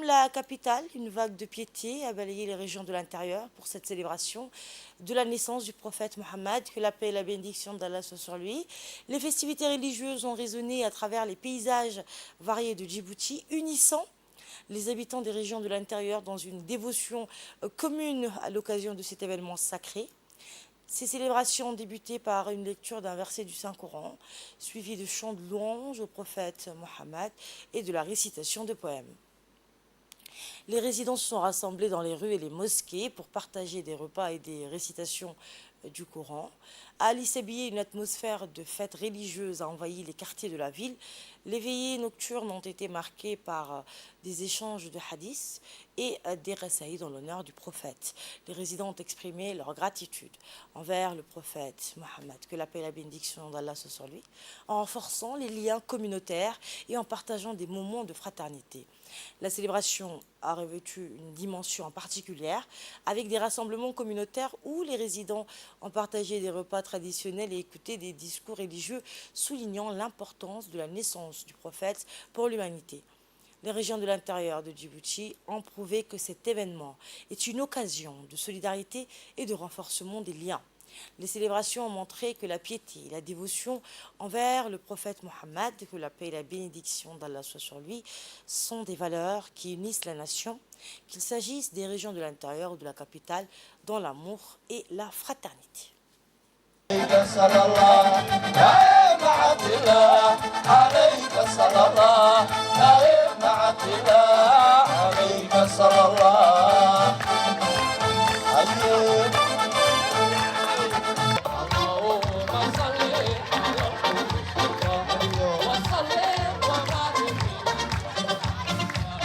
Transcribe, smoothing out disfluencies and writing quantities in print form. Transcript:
comme la capitale, une vague de piété a balayé les régions de l'intérieur pour cette célébration de la naissance du prophète Mohammed, que la paix et la bénédiction d'Allah soient sur lui. Les festivités religieuses ont résonné à travers les paysages variés de Djibouti, unissant les habitants des régions de l'intérieur dans une dévotion commune à l'occasion de cet événement sacré. Ces célébrations ont débuté par une lecture d'un verset du Saint-Coran, suivi de chants de louanges au prophète Mohammed et de la récitation de poèmes. Les résidents se sont rassemblés dans les rues et les mosquées pour partager des repas et des récitations du Coran. À Ali Sabieh, une atmosphère de fête religieuse a envahi les quartiers de la ville. Les veillées nocturnes ont été marquées par des échanges de hadiths et des rasaïd en l'honneur du prophète. Les résidents ont exprimé leur gratitude envers le prophète Mohammed, que la paix et la bénédiction d'Allah soit sur lui, en renforçant les liens communautaires et en partageant des moments de fraternité. La célébration a revêtu une dimension particulière avec des rassemblements communautaires où les résidents ont partagé des repas traditionnels et écouté des discours religieux soulignant l'importance de la naissance du prophète pour l'humanité. Les régions de l'intérieur de Djibouti ont prouvé que cet événement est une occasion de solidarité et de renforcement des liens. Les célébrations ont montré que la piété et la dévotion envers le prophète Mohammed, que la paix et la bénédiction d'Allah soient sur lui, sont des valeurs qui unissent la nation, qu'il s'agisse des régions de l'intérieur ou de la capitale, dans l'amour et la fraternité. عليك صلى الله